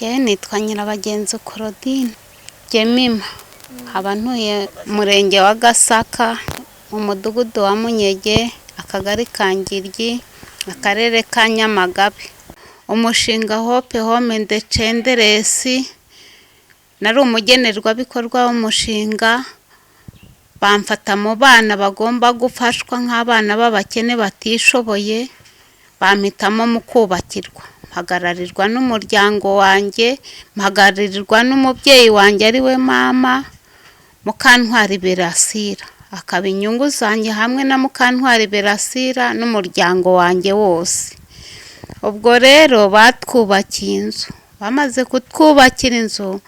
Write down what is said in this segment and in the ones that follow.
nitwa Nyirabagenzi Claudine Jemima, nkaba ntuye Murenge wa Gasaka mu Mudugudu wa Munyege, Akagari ka Ngiryi, Akarere ka Nyamagabe. Umushinga Hope Home and Chenderesi nari umugenerwabikorwa w'umushinga, bamfata mu bana bagomba gufashwa nk'abana b'abakene batishoboye, bampitamo mu kubakirwa, mpagararirwa n'umuryango wanjye, mpagararirwa n'umubyeyi wanjye ari we mama Mukantwari Berasira, akaba inyungu zanjye hamwe na Mukantwari Berasira n'umuryango wanjye wose. Ubwo rero batwubakiye inzu, bamaze kutwubakira inzu,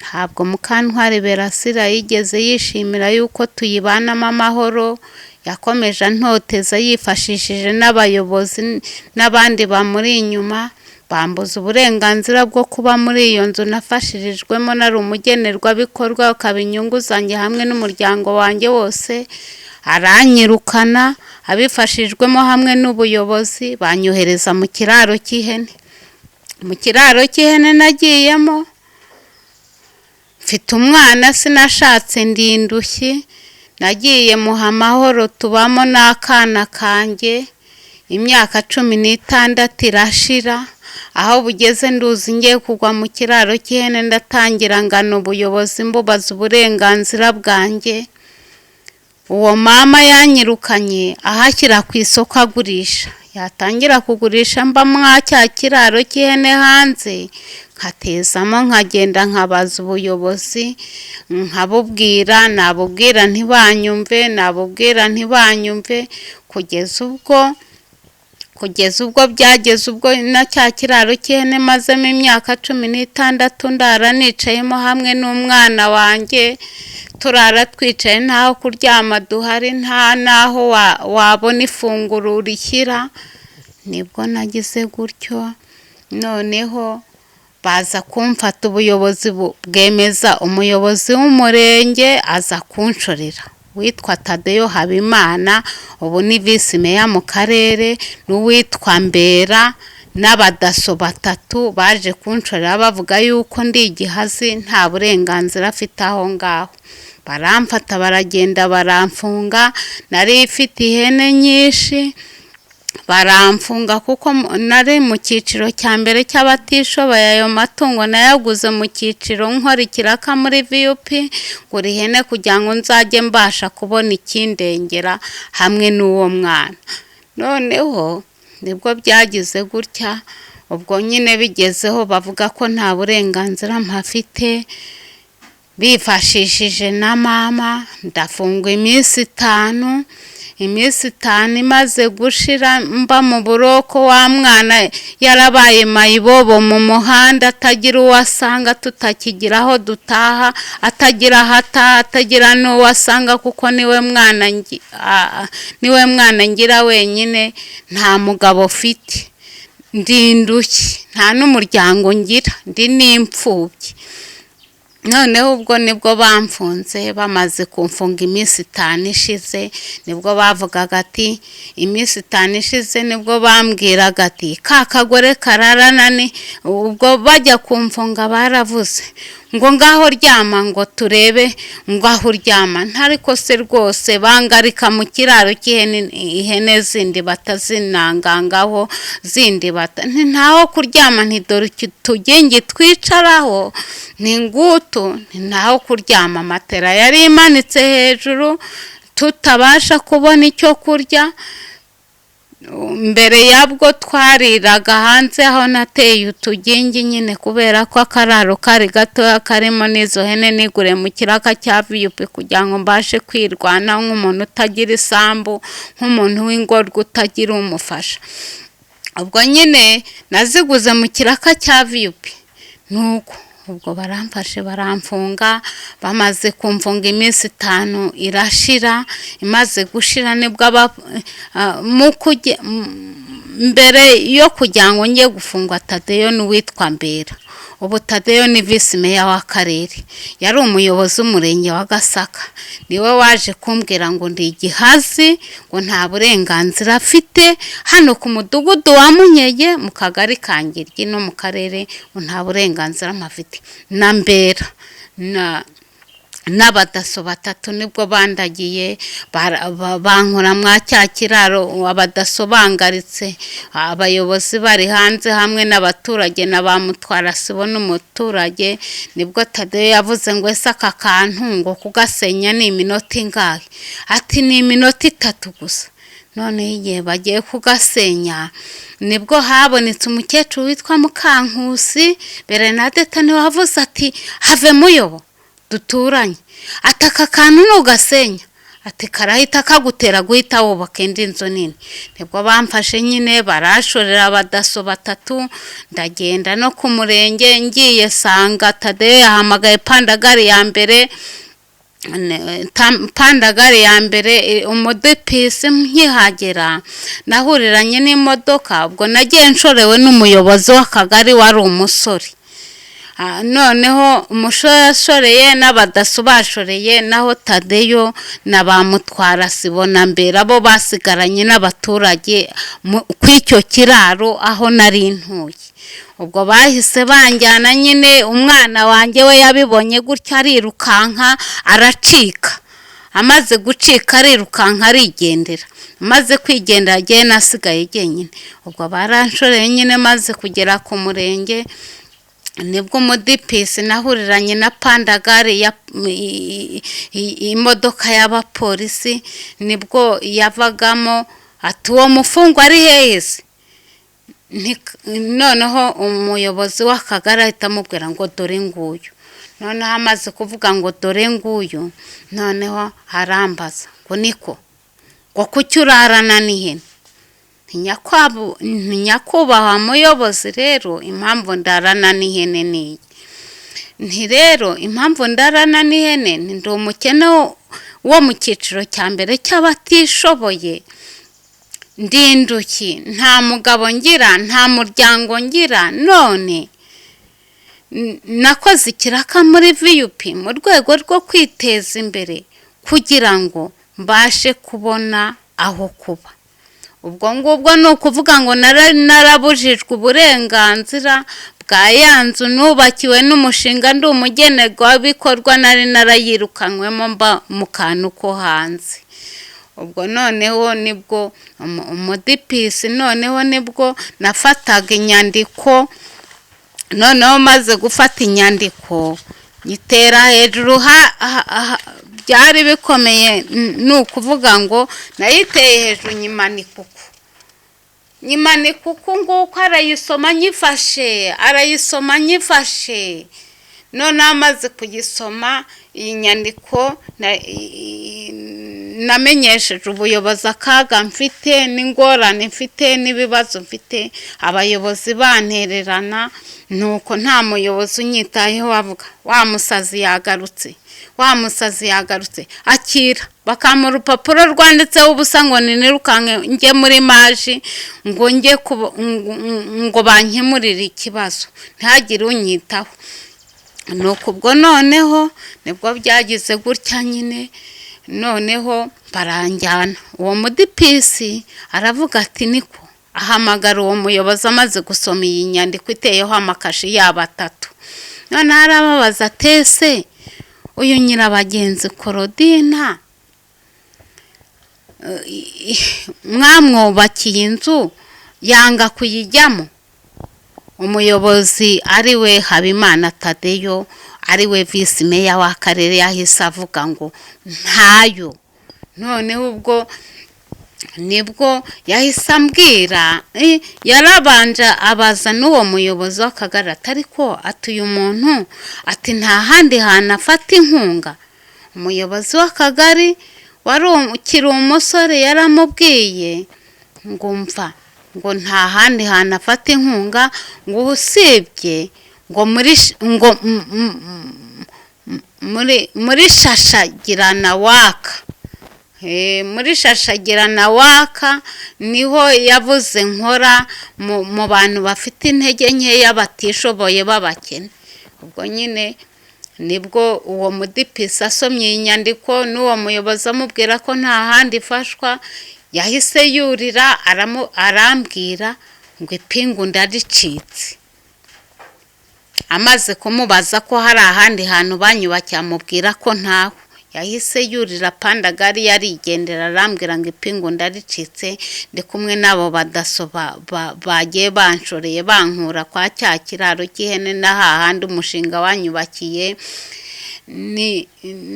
ntabwo Mukantwari Berasira yigeze yishimira yuko tuyibanamo amahoro, yakomeje antoteza yifashishije n'abayobozi n'abandi bamuri inyuma, bambuza uburenganzira bwo kuba muri iyo nzu nafashirijwemo nari umugenerwabikorwa, akaba inyungu zanjye hamwe n'umuryango wanjye wose. Aranyirukana abifashijwemo hamwe n'ubuyobozi, banyohereza mu kiraro cy'ihene. Mu kiraro cy'ihene nagiyemo mfite umwana, sinashatse ndindushye, nagiye muha amahoro tubamo n'akana kanjye, imyaka 16 irashira, aho bugeze nduzi ngiye kugwa mu kiraro cy'ihene, ndatangira ngana ubuyobozi mbubaza uburenganzira bwanjye. Uwo mama yanyirukanye ahashyira ku isoko agurisha, yatangira kugurisha mba mwa cya kiraro cy'ihene hanze, nkatezamo nkagenda nkabaza ubuyobozi, nkabubwira, nabubwira ntibanyumve, nabubwira ntibanyumve, kugeza ubwo byageze ubwo na cya kiraro cy'ihene mazemo imyaka 16 ndara nicayemo hamwe n'umwana wanjye, turara twicaye ntaho kuryama duhari, nta naho wabona ifunguro urishyira. Nibwo nagize gutyo, noneho baza kumfata, ubuyobozi bwemeza umuyobozi w'umurenge aza kunshorera witwa Tadeyo Habimana, ubu ni visi meya mu karere, n'uwitwa Mbera, n'abadaso 3 baje kunshorera bavuga yuko ndi igihazi nta burenganzira afite aho ngaho. Baramfata baragenda baramfunga, nari ifite ihene nyinshi, baramfunga kuko nari mu cyiciro cya mbere cy'abatishoboye. Ayo matungo nayaguze mu cyiciro nkora ikiraka muri VUP, ngura ihene kugira ngo nzajye mbasha kubona ikindengera hamwe n'uwo mwana. Noneho nibwo byagize gutya, ubwo nyine bigezeho bavuga ko nta burenganzira mpafite, bifashishije na mama, ndafungwa iminsi 5. Iminsi 5 imaze gushira mba mu buroko, wa mwana yarabaye mayibobo mu muhanda, atagira uwasanga, tutakigira aho dutaha, atagira hata, atagira n'uwasanga kuko niwe mwana ngira wenyine, nta mugabo ufite, ndindushye, nta n'umuryango ngira, ndi n'imfubyi. Noneho ubwo nibwo bamfunze, bamaze kumfunga iminsi 5 ishize, nibwo bavugaga ati iminsi 5 ishize, nibwo bambwiraga ati ka kagore kararanani. Ubwo bajya kumfunga baravuze ngo ngaho ryama ngo turebe, ngaho ryama. Ntariko se rwose bangarika mu kiraro cy'ihene, ihene zindi batazinangangaho, zindi ntaho kuryama, ntidore tugengi twicaraho, ningutu ntaho kuryama. Matera yari imanitse hejuru, tutabasha kubona icyo kurya. Mbere yabwo twariraga hanze aho nateye utugengi nyine, kubera ko akararo kari gato karimo n'izo hene, nigure mu kiraka cya VUP kugira ngo mbashe kwirwana nk'umuntu utagira isambu, nk'umuntu w'ingorwa utagira umufasha. Ubwo nyine naziguze mu kiraka cya VUP, nuko ubwo baramfashe baramfunga. Bamaze kumfunga iminsi 5 irashira, imaze gushira nibwo mbere yo kugira ngo njye gufungwa Tadeyo n'uwitwa Mbera. Ubu Tadeyo ni visi meya w'akarere, yari umuyobozi w'umurenge wa Gasaka, niwe waje kumbwira ngo ndi igihazi, ngo nta burenganzira afite hano ku mudugudu wa Munyege mu kagari ka Ngiryi no mu karere, ngo nta burenganzira mpafite. Na Mbera n'abadaso batatu nibwo bandagiye bankora mwa cya kiraro, abadaso bangaritse, abayobozi bari hanze hamwe n'abaturage na bamutwara sibo n'umuturage. Nibwo Tadeyo yavuze ngo ese aka kantu ngo kugasenya ni iminota ingahe? Ati ni iminota 3 gusa. None igihe bagiye kugasenya nibwo habonetse umukecuru witwa Mukankusi Bernadette, niwe wavuze ati have muyobo duturanye, ataka kantu nugasenya ati karahita kagutera guhita wubaka indi nzu nini. Nibwo bamfashe nyine barashorera abadaso batatu, ndagenda no ku murenge, ngiye sanga Tadeyo yahamagaye pandagari ya mbere umudepisi. Nkihagera nahuriranye n'imodoka, ubwo nagiye nshorewe n'umuyobozi w'akagari wari umusore. Noneho umushore yashoreye n'abadaso bashoreye, naho Tadeyo na bamutwara sibona Mbera bo basigaranye n'abaturage kw'icyo kiraro aho nari ntuye. Ubwo bahise banjyana nyine, umwana wanjye we yabibonye gutya arirukanka aracika, amaze gucika arirukanka arigendera, maze kwigendera agiye nasigaye jyenyine. Ubwo baranshoreye nyine, maze kugera ku murenge nibwo umudipisi nahuriranye na pandagari ya imodoka y'abapolisi, nibwo yavagamo ati uwo mufungwa ari heze. Noneho umuyobozi w'akagari ahita amubwira ngo dore nguyu. Noneho amaze kuvuga ngo dore nguyu, noneho harambaza ngo niko ngo kuki urarana n'ihene? Nyakubahwa muyobozi, rero impamvu ndarana n'ihene ni nti rero impamvu ndarana n'ihene ndi umukene wo mu cyiciro cya mbere cy'abatishoboye, ndinduki, nta mugabo ngira, nta muryango ngira, none nakoze ikiraka muri VUP mu rwego rwo kwiteza imbere kugira ngo mbashe kubona aho kuba. Ubwo ngubwo ni ukuvuga ngo narabujijwe uburenganzira bwa ya nzu nubakiwe n'umushinga, ndi umugenerwabikorwa, nari narayirukanywemo mba mu kantu ko hanze. Ubwo noneho nibwo umudipisi, noneho nibwo nafataga inyandiko, noneho maze gufata inyandiko nyitera hejuru, byari bikomeye, ni ukuvuga ngo nayiteye hejuru nyimanika uku nguko, arayisoma nyifashe. None amaze kugisoma iyi nyandiko namenyesheje ubuyobozi akaga mfite n'ingorane mfite n'ibibazo mfite, abayobozi bantererana, nuko nta muyobozi unyitayeho, wavuga wa musazi yagarutse, akira bakamura urupapuro rwanditseho ubusa ngo nirukanke njye muri maji ngo bankemurire ikibazo, ntihagire unyitaho. Nuko ubwo noneho nibwo byagize gutya nyine, noneho baranjyana. Uwo mudipisi aravuga ati niko, ahamagara uwo muyobozi amaze gusoma iyi nyandiko iteyeho amakashi y'abatatu. None arababaza atese uyu Nyirabagenzi Korodina mwamwubakiye inzu yanga kuyijyamo? Umuyobozi ari we Habimana Tadeyo, ari we visi meya w'akarere, yahise avuga ngo ntayo. Noneho ubwo nibwo yahise ambwira, yarabanje abaza n'uwo muyobozi w'akagari ariko atuye umuntu ati nta handi hantu afata inkunga. Umuyobozi w'akagari wari ukiri umusore yaramubwiye ngo mva, ngo nta handi hantu afata inkunga, ngo usibye ngo muri Shashagirana waka muri Shashagirana waka niho yavuze nkora mu bantu bafite intege nkeya batishoboye b'abakene. Ubwo nyine nibwo uwo mudipisi asomye inyandiko n'uwo muyobozi amubwira ko nta handi ifashwa, yahise yurira arambwira ngo ipingu ndaricitse. Amaze kumubaza ko hari ahandi hantu banyubakiye amubwira ko ntaho, yahise yurira pandagari yarigendera arambwira ngo ipingu ndaricitse. Ndi kumwe n'abo badaso bagiye banshoreye bankura kwa cya kiraro cy'ihene na hahandi umushinga wanyubakiye.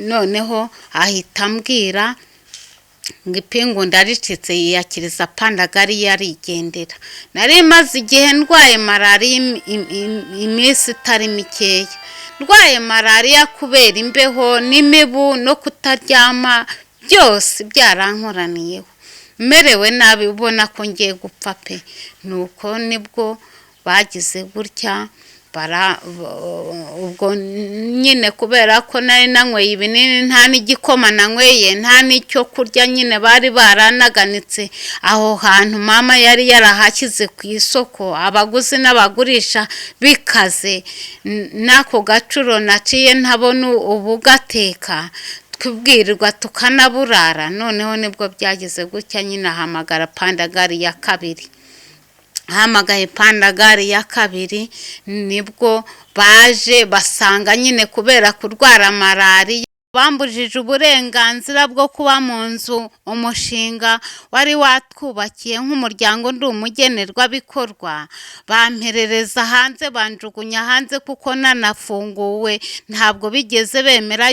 Noneho ahita ambwira ngo ipingu ndaricitse, yiyakiriza pandagari yarigendera. Nari maze igihe ndwaye malariya iminsi itari mikeya, ndwaye malariya kubera imbeho n'imibu no kutaryama, byose byarankoraniyeho, merewe nabi ubona ko ngiye gupfa pe. Nuko nibwo bagize gutya ubwo nyine kubera ko nari nanyweye ibinini, nta n'igikoma nanyweye, nta n'icyo kurya, nyine bari baranaganitse aho hantu mama yari yarahashyize ku isoko, abaguzi n'abagurisha bikaze. N'ako gacuro naciye ntabona ubugateka, twibwirirwa tukanaburara. Noneho nibwo byageze gutya nyine ahamagara pandagari ya kabiri. Ahamagaye pandagari ya kabiri nibwo baje basanga nyine kubera kurwara malariya bambujije uburenganzira bwo kuba mu nzu umushinga wari watwubakiye nk'umuryango ndi umugenerwabikorwa. Bamperereza hanze, banjugunya hanze kuko nanafunguwe. Ntabwo bigeze bemera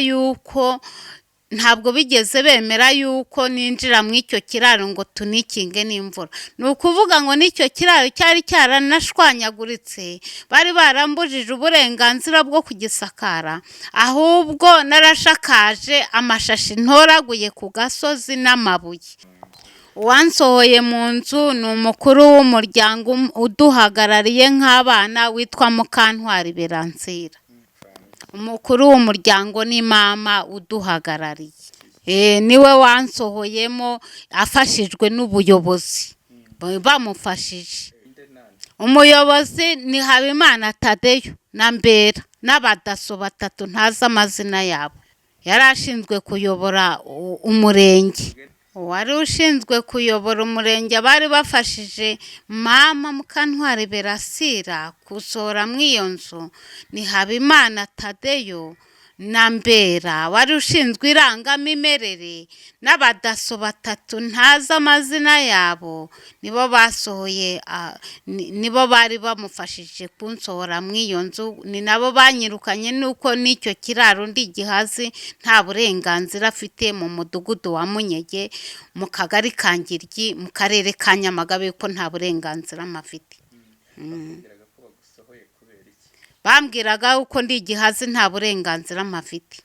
yuko ninjira mu icyo kiraro ngo tunikinge n'imvura. Ni ukuvuga ngo n'icyo kiraro cyari cyaranashwanyaguritse, bari barambujije uburenganzira bwo kugisakara, ahubwo narashakaje amashashi ntoraguye ku gasozi n'amabuye. Uwansohoye mu nzu ni umukuru w'umuryango uduhagarariye nk'abana witwa Mukantwari Beransira. Umukuru w'umuryango ni mama uduhagarariye, niwe wansohoyemo afashijwe n'ubuyobozi bamufashije. Umuyobozi ni Habimana Tadeyo na Mbera n'abadaso batatu ntazi amazina yabo. Yari ashinzwe kuyobora umurenge. Wari ushinzwe kuyobora umurenge bari bafashije mama Mukantwari Berasira gusohora mu iyo nzu ni Habimana Tadeyo na Mbera, wari ushinzwe irangamimerere n'abadaso batatu ntazi amazina yabo. Nibo basohoye, nibo bari bamufashije kunsohora mu iyo nzu. Ni nabo banyirukanye nuko n'icyo kiraro ndi Gihazi nta burenganzira afite mu mudugudu wa Munyege, mu kagari ka Ngiryi, mu karere ka Nyamagabe, ko nta burenganzira mafite. Bambwiraga uko ndi Gihazi nta burenganzira mafite.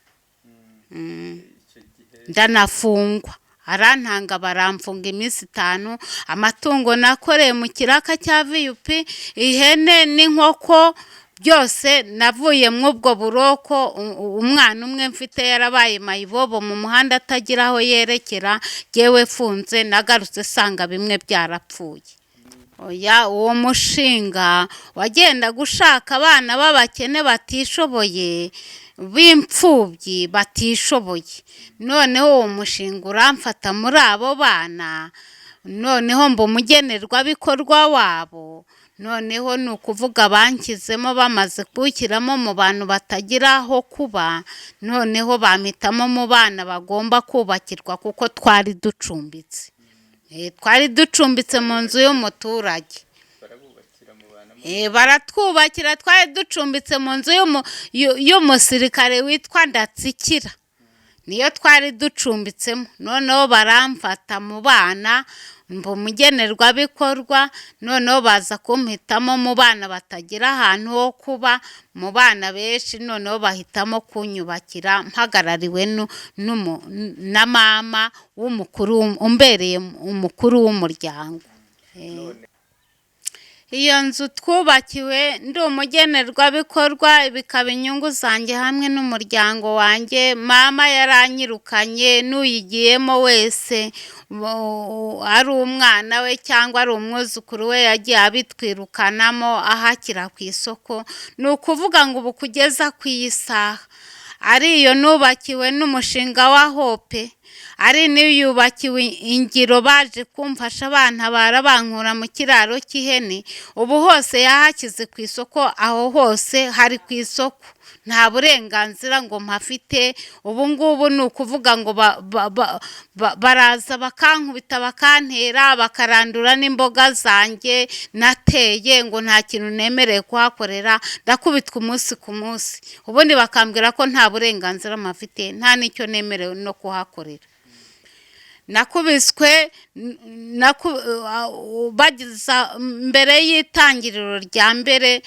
Ndanafungwa, arantanga baramfunga iminsi 5. Amatungo nakoreye mu kiraka cya VUP, ihene n'inkoko byose navuye mu ubwo buroko. Umwana umwe mfite yarabaye mayibobo mu muhanda atagira aho yerekera, yewe funze nagarutse sanga bimwe byarapfuye. Oya, uwo mushinga wagenda gushaka abana b'abakene batishoboye, b'imfubyi batishoboye. Noneho uwo mushinga uramfata muri abo bana, noneho mba umugenerwabikorwa wabo. Noneho ni ukuvuga bankizemo, bamaze kuwushyiramo mu bantu batagira aho kuba, noneho bampitamo mu bana bagomba kubakirwa kuko twari ducumbitse. Twari ducumbitse mu nzu y'umuturage. Baratwubakira, twari ducumbitse mu nzu y'umusirikare witwa Ndatsikira, niyo twari ducumbitsemo. Noneho baramfata mu bana, mba umugenerwabikorwa. Noneho baza kumpitamo mu bana batagira ahantu ho kuba, mu bana benshi. Noneho bahitamo kunyubakira mpagarariwe na mama w'umukuru, umbereye umukuru w'umuryango. iyo nzu twubakiwe ndi umugenerwabikorwa, bikaba inyungu zanjye hamwe n'umuryango wanjye. Mama yaranyirukanye, n'uyigiyemo wese ari umwana we cyangwa ari umwuzukuru we yagiye abitwirukanamo ahakira ku isoko. Ni ukuvuga ngo ubu kugeza ku iyi saha ari iyo nubakiwe n'umushinga wa Hope, ari niyubakiwe ingiro baje kumfasha abana barabankura mu kiraro cy'ihene. Ubu hose yahakize ku isoko, aho hose hari ku isoko, nta burenganzira ngo mpafite. Ubu ngubu ni ukuvuga ngo baraza bakankubita bakantera bakarandura n'imboga zanjye nateye, ngo nta kintu nemereye kuhakorera, ndakubitwa umunsi ku munsi. Ubundi bakambwira ko nta burenganzira mpafite, nta n'icyo nemerewe no kuhakorera. Nakubiswe bagiza mbere y'itangiriro rya mbere.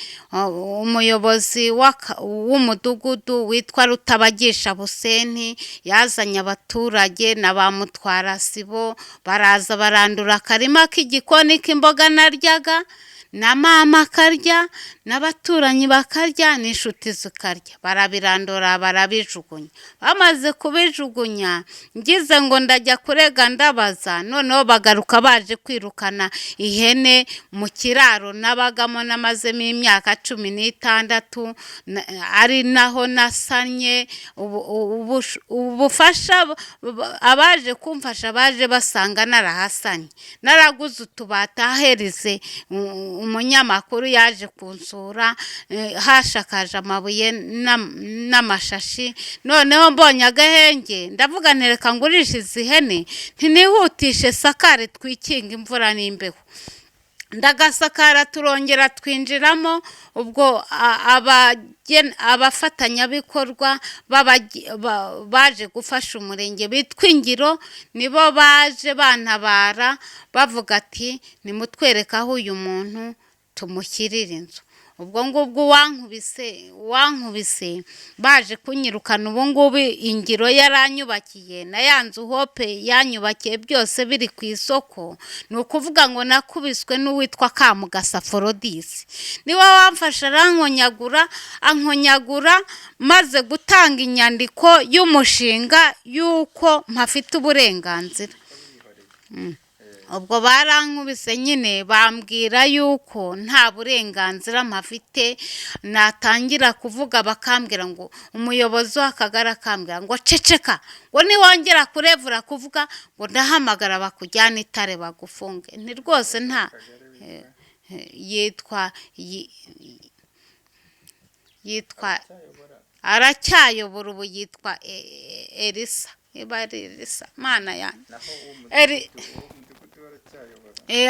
Umuyobozi w'umudugudu witwa Aratabaza Buseni yazanye abaturage na ba mutwarasibo, baraza barandura akarima k'igikoni k'imboga naryaga, na mama akarya, n'abaturanyi bakarya, n'inshuti zikarya. Barabirandura barabijugunya. Bamaze kubijugunya ngize ngo ndajya kurega ndabaza, noneho bagaruka baje kwirukana ihene mu kiraro nabagamo namazemo imyaka 16, ari naho nasanye. Ubufasha abaje kumfasha baje basanga narahasanye, naraguze utubati aherize. Umunyamakuru yaje kunsura, hashakaje amabuye n'amashashi. Noneho mbonye agahenge ndavuga ntereka ngurishe izi hene, ntinihutishe sakare twikinga imvura n'imbeho. Ndagasakara turongera twinjiramo. Ubwo abafatanyabikorwa baje gufasha umurenge bitwa ingiro, nibo baje bantabara bavuga ati nimutwereka aho uyu muntu tumushyirira inzu. Ubwo ngubwo wankubise baje kunyirukana. Ubu ngubu ingiro yaranyubakiye na ya nzu Hope yanyubakiye, byose biri ku isoko. Ni ukuvuga ngo nakubiswe n'uwitwa Kamugasa Forodisi, niwe wamfasha ankonyagura maze gutanga inyandiko y'umushinga y'uko mpafite uburenganzira. Ubwo barankubise nyine bambwira yuko nta burenganzira mpafite. Natangira kuvuga bakambwira ngo umuyobozi w'akagari akambwira ngo ceceka, ngo niwongera kurevura kuvuga ngo ndahamagara bakujyana Itare bagufunge. Ni rwose nta yitwa aracyayobora, ubu yitwa Elisa, Elisa mana yanjye.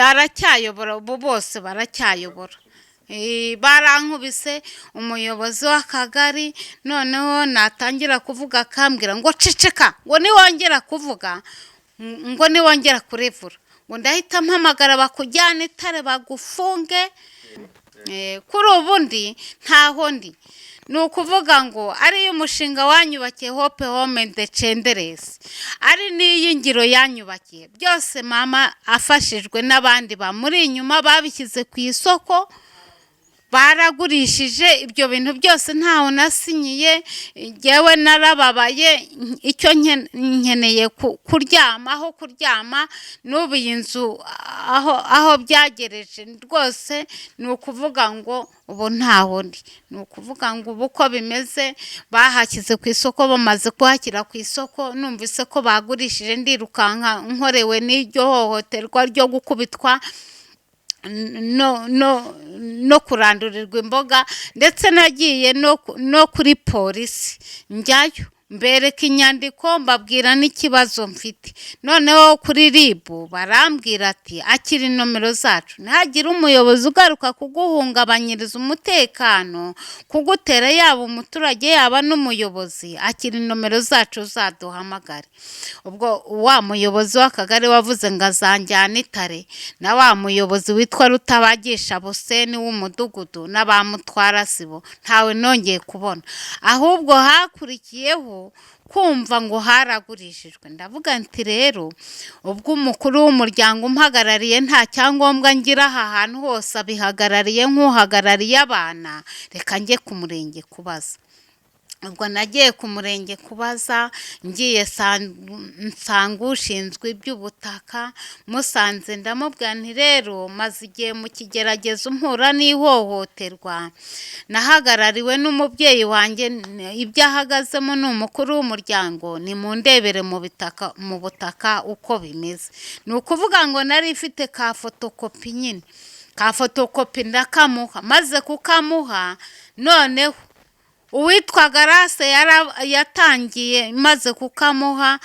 Aracyayobora, ubu bose baracyayobora. Barankubise umuyobozi w'akagari. Noneho natangira kuvuga akambwira ngo ceceka, ngo niwongera kuvuga, ngo niwongera kurevura ngo ndahita mpamagara bakujyana Itare bagufunge. Kuri ubundi ntaho ndi. Ni ukuvuga ngo ariyo umushinga wanyubakiye Hope Home Ndecenderesi, ari n'iy'ingiro yanyubakiye, byose mama afashijwe n'abandi bamuri inyuma babishyize ku isoko. Baragurishije ibyo bintu byose, ntaho nasinyiye. Ngewe narababaye, icyo nkeneye kuryama, aho kuryama. N'ubu iyi nzu aho byagereje rwose ni ukuvuga ngo ubu ntaho ndi. Ni ukuvuga ngo ubu uko bimeze bahashyize ku isoko. Bamaze kuhashyira ku isoko numvise ko bagurishije, ndirukanka nkorewe n'iryo hohoterwa ryo gukubitwa no kurandurirwa imboga, ndetse nagiye no kuri polisi njyayo mbereka inyandiko mbabwira n'ikibazo mfite. Noneho kuri RIB barambwira ati akiri nomero zacu, ntihagire umuyobozi ugaruka kuguhungabanyiriza umutekano, kugutera yaba umuturage yaba n'umuyobozi, akiri nomero zacu zaduhamagare. Ubwo wa muyobozi w'akagari wavuze ngo azanjyana Itare, na wa muyobozi witwa Aratabaza Buseni w'umudugudu n'abamutwarasibo ntawe nongeye kubona. Ahubwo hakurikiyeho ikibazo kumva ngo haragurishijwe. Ndavuga nti rero ubwo umukuru w'umuryango umpagarariye nta cyangombwa ngira aha hantu hose abihagarariye nk'uhagarariye abana, reka njye ku murenge kubaza. Ubwo nagiye ku murenge kubaza, ngiye nsanga ushinzwe iby'ubutaka, musanze ndamubwira nti rero maze igihe mu kigeragezo mpura n'ihohoterwa, nahagarariwe n'umubyeyi wanjye, ibyo ahagazemo ni umukuru w'umuryango, nimundebere mu butaka uko bimeze. Ni ukuvuga ngo nari ifite ka fotokopi nyine, ka fotokopi ndakamuha, maze kukamuha noneho uwitwa Garase yatangiye, maze kukamuha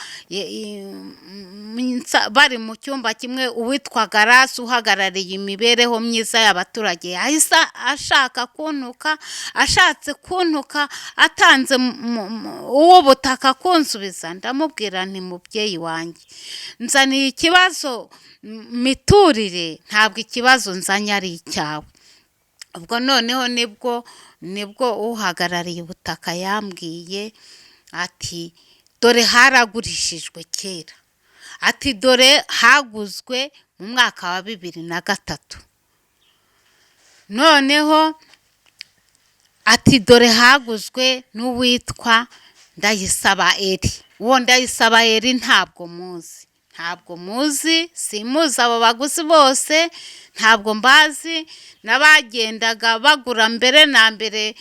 bari mu cyumba kimwe, uwitwa Garase uhagarariye imibereho myiza y'abaturage yahise ashaka kuntuka, ashatse kuntuka atanze uwo butaka kunsubiza. Ndamubwira nti mubyeyi wanjye, nzaniye ikibazo miturire, ntabwo ikibazo nzanye ari icyawe. Ubwo noneho nibwo uhagarariye ubutaka yambwiye ati dore haragurishijwe kera, ati dore haguzwe mu mwaka wa 2003, noneho ati dore haguzwe n'uwitwa Ndayisaba Eri. Uwo Ndayisaba Eri ntabwo muzi, simuzi abo baguzi bose, ntabwo mbazi. N'abagendaga bagura mbere na mbere,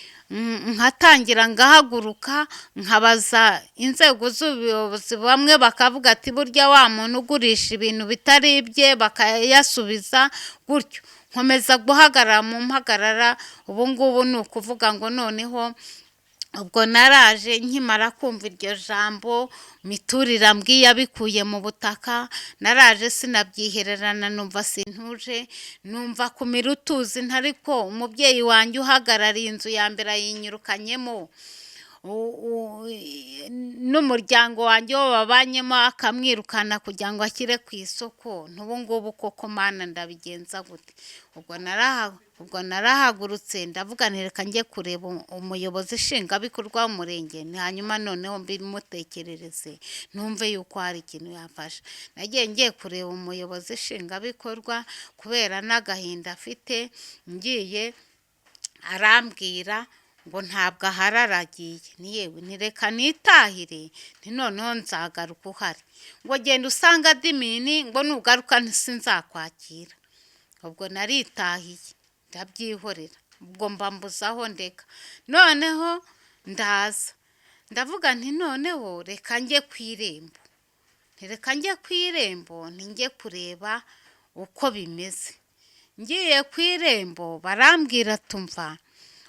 nkatangira ngahaguruka nkabaza inzego z'ubuyobozi, bamwe bakavuga ati burya wa muntu ugurisha ibintu bitari ibye, bakayasubiza gutyo. Nkomeza guhagarara mu mpagarara. Ubu ngubu ni ukuvuga ngo noneho ubwo naraje nkimara kumva iryo jambo miturire ambwiye abikuye mu butaka, naraje sinabyihererana, numva sintuje, numva kumira utuzi. Ntariko umubyeyi wanjye uhagarariye inzu ya mbere yinyirukanyemo, n'umuryango wanjye wo babanyemo akamwirukana kugira ngo ashyire ku isoko. N'ubu ngubu koko mana ndabigenza gute? Ubwo narahagurutse ndavuga nti reka njye kureba umuyobozi nshingwabikorwa w'umurenge, hanyuma noneho mbimutekerereze numve yuko hari ikintu yafasha. Nagiye ngiye kureba umuyobozi nshingwabikorwa kubera n'agahinda afite, ngiye arambwira ngo ntabwo ahararagiye. Ni yewe ntireka nitahire, nti noneho nzagaruka uhari, ngo genda usanga dimini, ngo nugaruka sinzakwakira. Ubwo naritahiye ndabyihorera, ubwo mbambuzaho ndeka. Noneho ndaza ndavuga nti noneho reka njye ku irembo, njye kureba uko bimeze. Ngiye ku irembo barambwira tumva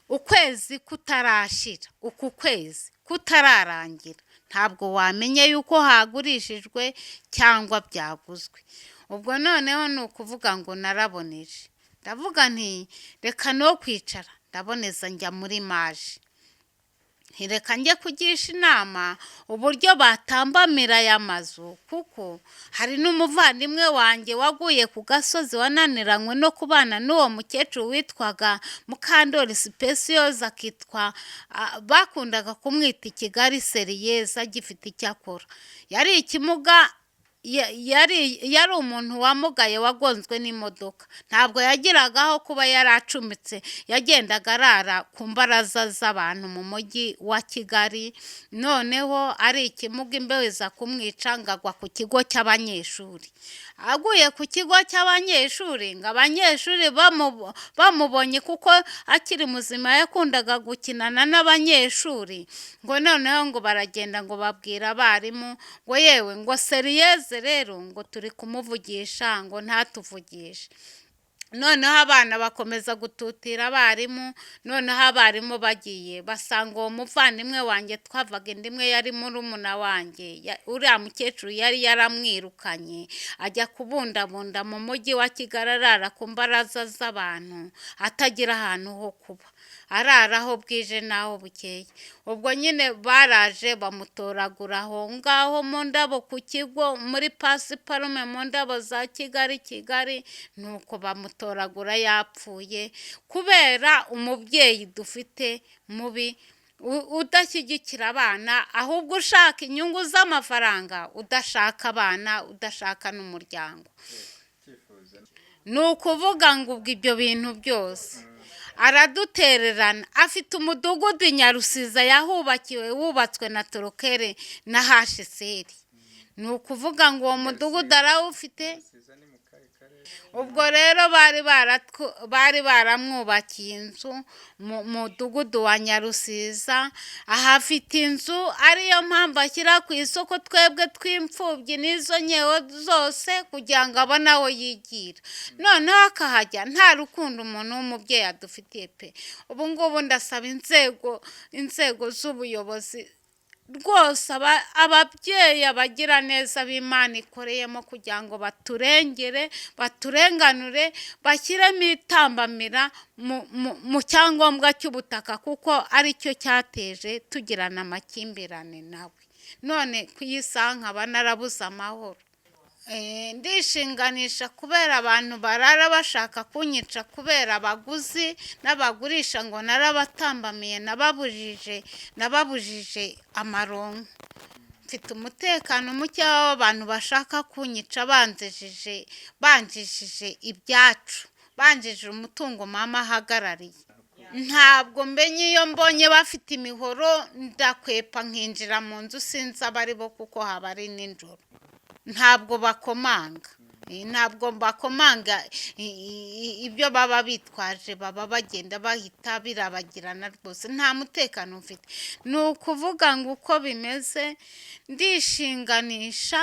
ukwezi kutarashira, uku kwezi kutararangira, ntabwo wamenye yuko hagurishijwe cyangwa byaguzwe. Ubwo noneho ni ukuvuga ngo naraboneje, ndavuga nti reka no kwicara ndaboneza njya muri maje, reka njye kugisha inama uburyo batambamira aya mazu, kuko hari n'umuvandimwe wanjye waguye ku gasozi wananiranywe no kubana n'uwo mukecuru witwaga Mukandori Specioza, akitwa bakundaga kumwita Kigali Seriyeza, gifite icyakora. Yari ikimuga, yari umuntu wamugaye wagonzwe n'imodoka, ntabwo yagiragaho kuba yaracumitse, yagendaga arara ku mbaraza z'abantu mu mujyi wa Kigali. Noneho ari ikimuga, imbeho iza kumwica, ngagwa ku kigo cy'abanyeshuri. Aguye ku kigo cy'abanyeshuri, ngo abanyeshuri bamubonye kuko akiri muzima yakundaga gukinana n'abanyeshuri, ngo noneho ngo baragenda ngo babwira abarimu ngo yewe ngo Seriyeze rero ngo turi kumuvugisha, ngo ntatuvugishe. Noneho abana bakomeza gututira abarimu. Noneho abarimu bagiye basanga uwo muvandimwe wanjye twavaga indimwe, yari murumuna wanjye, uriya mukecuru yari yaramwirukanye ajya kubundabunda mu mujyi wa Kigali, arara ku mbaraza z'abantu atagira ahantu ho kuba, araraho bwije naho bukeye. Ubwo nyine baraje bamutoragura aho ngaho mu ndabo ku kigo, muri pasiparume mu ndabo za Kigali, nuko bamutoragura yapfuye kubera umubyeyi dufite mubi udashyigikira abana ahubwo ushaka inyungu z'amafaranga udashaka abana udashaka n'umuryango. Ni ukuvuga ngo ubwo ibyo bintu byose aradutererana. Afite umudugudu Nyarusiza yahubakiwe wubatswe na Torokere na HCR. Ni ukuvuga ngo uwo mudugudu arawufite. Ubwo rero bari baramwubakiye inzu mu mudugudu wa Nyarusiza. Ahafite inzu ariyo mpamvu ashyira ku isoko twebwe tw'imfubyi n'izo nyewe zose kugira ngo abone aho yigira. Noneho akahajya nta rukundo umuntu w'umubyeyi adufitiye pe. Ubu ngubu ndasaba inzego z'ubuyobozi rwose ababyeyi abagira neza b'Imana ikoreyemo kugira ngo baturengere baturenganure bashyiremo itambamira mu cyangombwa cy'ubutaka kuko aricyo cyateje tugirana amakimbirane nawe. None kuyisanga nkaba narabuze amahoro. Ndishinganisha kubera abantu barara bashaka kunyica kubera abaguzi n'abagurisha ngo narabatambamiye nababujije amaronko. Mfite umutekano muke w'abantu bashaka kunyica banjijije ibyacu, banjije umutungo mama ahagarariye. Ntabwo mbenye iyo mbonye bafite imihoro ndakwepa nkinjira mu nzu sinzi abari bo kuko haba ari nijoro. Ntabwo bakomanga ibyo baba bitwaje baba bagenda bahita birabagirana rwose nta mutekano mfite. Ni ukuvuga ngo uko bimeze ndishinganisha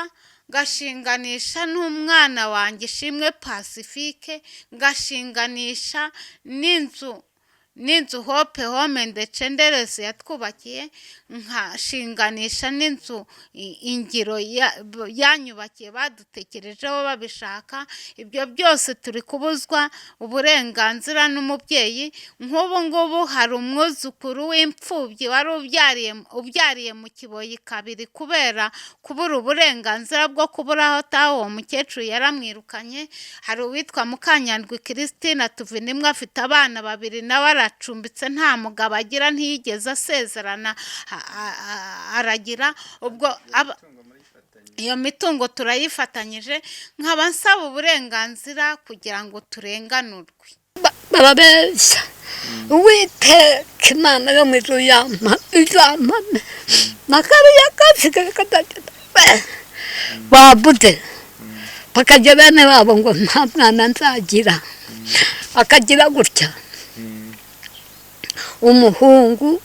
ngashinganisha n'umwana wanjye Ishimwe Pacifique, ngashinganisha n'inzu Hope Home ndetse nderese yatwubakiye, nkashinganisha n'inzu ingiro yanyubakiye badutekerejeho babishaka. Ibyo byose turi kubuzwa uburenganzira n'umubyeyi. Nk'ubu ngubu hari umwuzukuru w'imfubyi wari ubyariye mu Kiboyi kabiri kubera kubura uburenganzira bwo kubura aho ataha. Uwo mukecuru yaramwirukanye. Hari uwitwa Mukanyandwi Christine Tuvinimwe afite abana babiri nawe acumbitse nta mugabo agira ntiyigeze asezerana aragira. Ubwo iyo mitungo turayifatanyije nkaba nsaba uburenganzira kugira ngo turenganurwe. Barabeshya Uwiteka Imana yo mu ijuru izampame nakariya kasigaye katagenda babuze bakajya bene babo ngo nta mwana nzagira akagira gutya umuhungu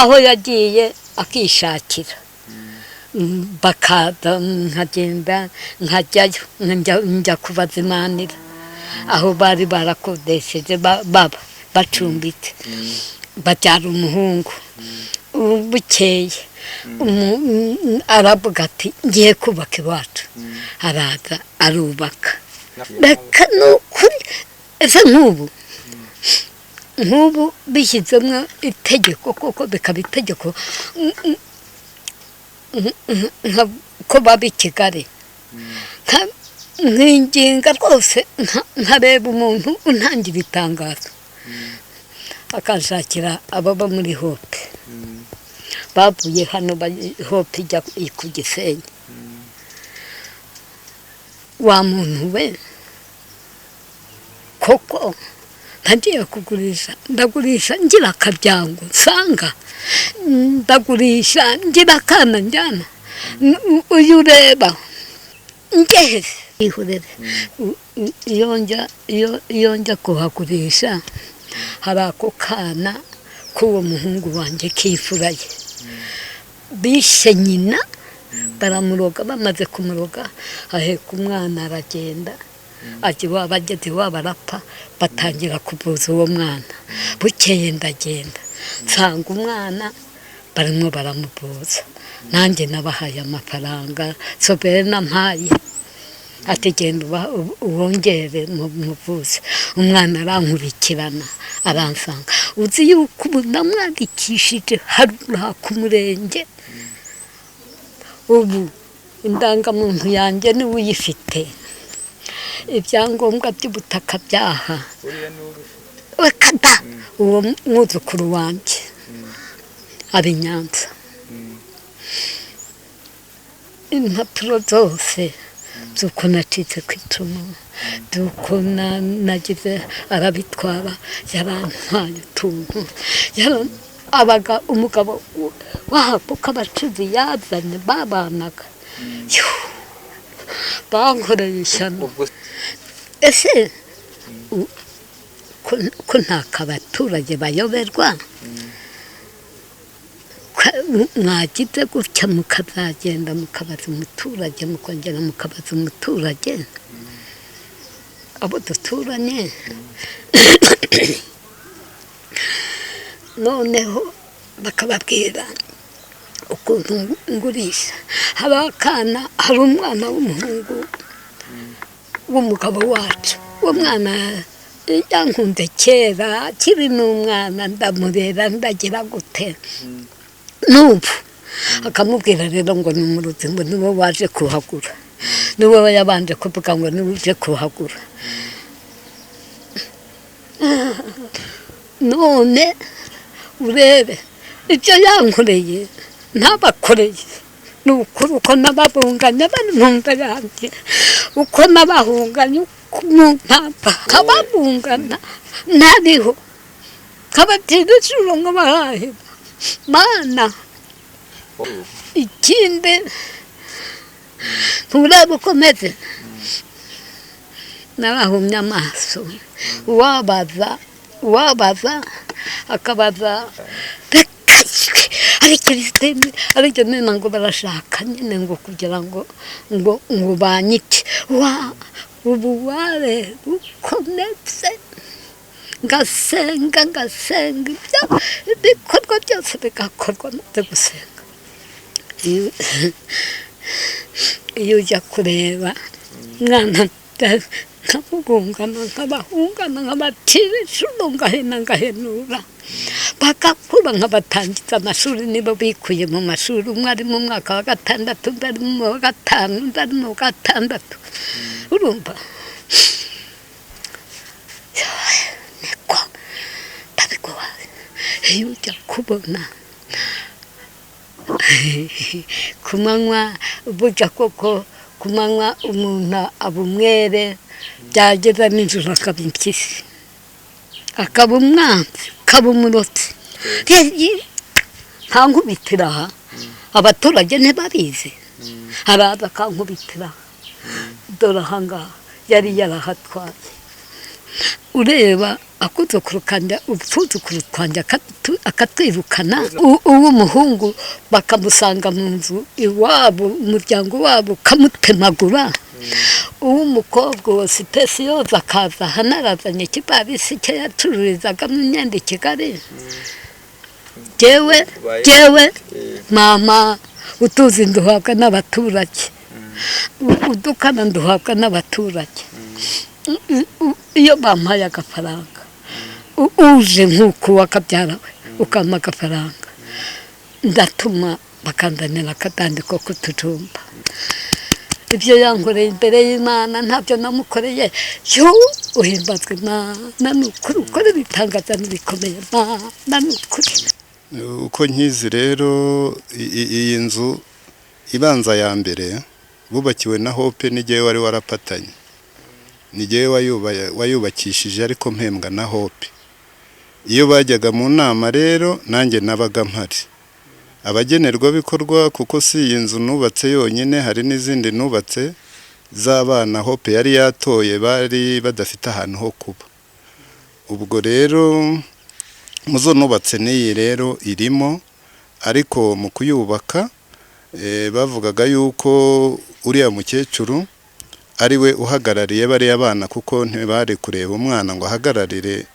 aho yagiye akishakira bakada nkagenda nkajyayo njya kubazimanira aho bari barakodesheje baba bacumbitse babyara umuhungu. Bukeye aravuga ati ngiye kubaka iwacu, araza arubaka. Reka ni ukuri ese nk'ubu bishyizemo itegeko koko bikaba itegeko ko baba i Kigali nkinginga rwose nkareba umuntu untangira itangazo akanshakira ababa muri Hope bavuye hano Hope ijya ku Gisenyi. Wa muntu we koko ntagiye kugurisha ndagurisha ngira akabyango nsanga ndagurisha ngira akana njyana uyu ureba ngeze ihurere iyo njya kuhagurisha hari ako kana k'uwo muhungu wanjye kifuraye bishe nyina baramuroga. Bamaze kumuroga aheka umwana aragenda ajya iwabo, ageze iwabo arapfa. Batangira kuvuza uwo mwana. Bukeye ndagenda nsanga umwana barimo baramuvuza. Nanjye nabahaye amafaranga sobere nampaye ati genda wongere muvuze. Umwana arankurikirana aransanga. Uzi yuko ubu namwandikishije harura ku murenge. Ubu indangamuntu yanjye niwe uyifite, ibyangombwa by'ubutaka byaha kada uwo mwuzukuru wanjye ari Nyanza. Impapuro zose z'uko nacitse ku icumu, z'uko nagize arabitwara, yarantwaye utuntu, abaga umugabo wahapuka abacuzi yazanye babanaga, bankoreye ishyano. Ese ko nta kabaturage bayoberwa, mwagize gutya mukazagenda mukabaza umuturage, mukongera mukabaza umuturage abo duturanye. Noneho bakababwira ukuntu ngurisha. Hari umwana w'umuhungu w'umugabo wacu, uwo mwana yankunze kera akiri n'umwana, ndamurera ndagira gute n'ubu. Akamubwira rero ngo ni umuruzi, ngo niwe waje kuhagura, niwe yabanje kuvuga ngo niwe uje kuhagura. None urebe ibyo yankoreye ntabakoreye, ni ukuri uko nababunganya bari mu nda yanjye, uko nabahunganya mu mpampa kababungana ntariho, kabatira ijuru ngo baraheba. Mana ikindi nturebe uko meze, narahumye amaso. Uwabaza akabaza ari Kristine, ariko nina ngo barashaka nyine ngo kugira ngo banyite. Ubu ware ukometse ngasenga ibikorwa byose bigakorwa maze gusenga. Iyo ujya kureba mwana nkabugungana nkabahungana nkabatira ijuru ngahenura, bagakura nkabatangiza amashuri nibo bikuye mu mashuri. Umwe ari mu mwaka wa 6, undi ari mu wa 5, undi ari mu wa 6. Urumva niko tabikuwa. Iyo ujya kubona kumanywa burya koko, kumanywa umuntu abumwere, byageza n'ijoro akaba impyisi, akaba umwanzi, akaba umurotsi. Ntankubitira aha, abaturage ntibabizi, araza akankubitira. Dore aha ngaha yari yarahatwaye. Ureba akuzukuru kanje, upfuzukuru twanje akatwirukana, uw'umuhungu bakamusanga mu nzu iwabo, umuryango wabo kamutemagura. Uw'umukobwa wa sipesiyoza akaza hanarazanye ikibarisi cye yacururizagamo imyenda i Kigali. Jewe mama utuzi nduhabwa n'abaturage, udukana nduhabwa n'abaturage. Iyo bampaye agafaranga, uje nk'uko wakabyara we ukampa agafaranga, ndatuma bakandanira akatandiko k'utujumba. Ibyo yankoreye imbere y'Imana ntabyo namukoreye. Uhimbazwe Imana, ni ukuri ukora ibitangaza n'ibikomeye Imana, ni ukuri. Uko nkizi rero, iyi nzu ibanza ya mbere bubakiwe na Hope, n'igihe wari warapatanye, n'igihe wayubakishije ariko mpembwa na Hope. Iyo bajyaga mu nama rero nanjye nabaga mpari. Abagenerwa bikorwa, kuko si iyi nzu nubatse yonyine, hari n'izindi nubatse z'abana Hope yari yatoye, bari badafite ahantu ho kuba. Ubwo rero muzo nubatse n'iyi rero irimo, ariko mu kuyubaka bavugaga yuko uriya mukecuru ari we uhagarariye bariya abana, kuko ntibari kureba umwana ngo ahagararire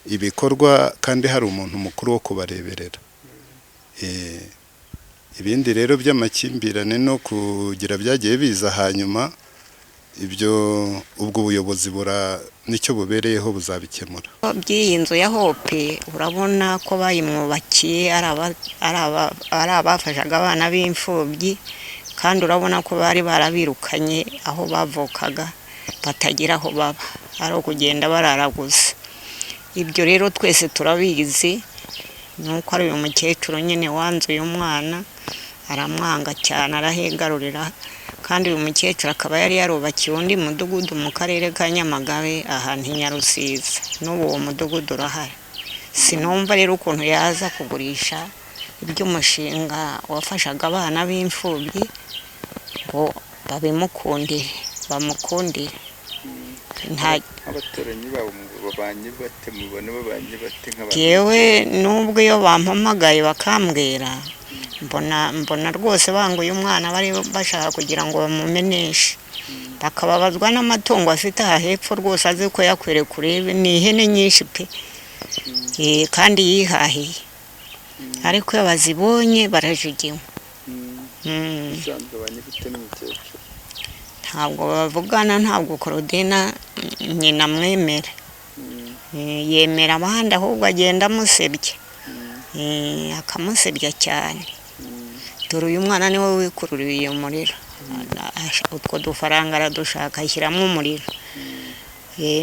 ibikorwa kandi hari umuntu mukuru wo kubareberera. Ibindi rero by'amakimbirane no kugira byagiye biza hanyuma, ibyo ubwo ubuyobozi nicyo bubereyeho buzabikemura. By'iyi nzu ya Hope urabona ko bayimwubakiye ari abafashaga abana b'imfubyi, kandi urabona ko bari barabirukanye aho bavukaga, batagira aho baba, ari ukugenda bararaguza. ibyo rero twese turabizi nuko ari uyu mukecuru nyine wanzuye umwana aramwanga cyane arahegarurira kandi uyu mukecuru akaba yari yarubakiye undi mudugudu mu karere ka Nyamagabe ahantu i Nyarusiza n'ubu uwo mudugudu urahari sinumva rero ukuntu yaza kugurisha iby'umushinga wafashaga abana b'imfubyi ngo babimukundire bamukundire nta abaturanyi babo babanye bate mubone babanye bate nk'abantu yewe nubwo iyo bampamagaye bakambwira mbona rwose banguye umwana bari bashaka kugira ngo bamumeneshe bakababazwa n'amatungo afite aha hepfo rwose azi ko yakwiriye kureba ni ihene nyinshi pe kandi yihahiye ariko iyo bazibonye barajugiwe usanzwe abanye bate n'umukecuru ntabwo bavugana ntabwo Korodina nyina mwemera yemera abandi ahubwo agenda amusebye akamusebya cyane dore uyu mwana niwe wikururiye umuriro utwo dufaranga aradushaka ashyiramo umuriro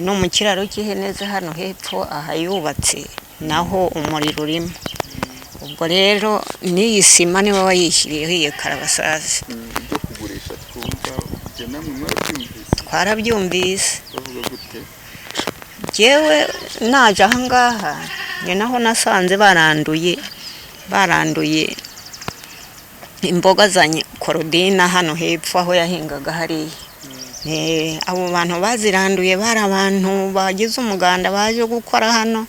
no mu kiraro cy'ihene ze hano hepfo aha yubatse naho umuriro urimo ubwo rero n'iyi sima niwe wayishyiriyeho iyi karabasazi ibyo kugurisha twumva ibyo namwe mwarabyumvise twarabyumvise bavuga gute yewe naje aha ngaha ni naho nasanze baranduye imboga za Korodina hano hepfo aho yahingaga hariya abo bantu baziranduye bari abantu bagize umuganda baje gukora hano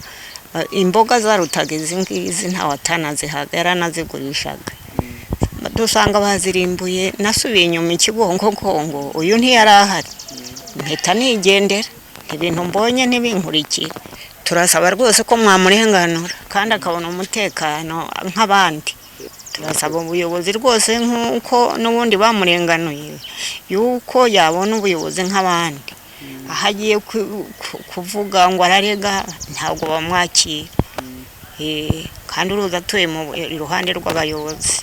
imboga zarutaga izi ngizi ntawe atanazihaga yaranazigurishaga dusanga bazirimbuye nasubiye inyuma ikigongogongo uyu ntiyari ahari mpita nigendera ibintu mbonye ntibinkurikiye turasaba rwose ko mwamurenganura kandi akabona umutekano nk'abandi turasaba ubuyobozi rwose nk'uko n'ubundi bamurenganuye yuko yabona ubuyobozi nk'abandi aho agiye kuvuga ngo ararega ntabwo bamwakira kandi uruza atuye mu iruhande rw'abayobozi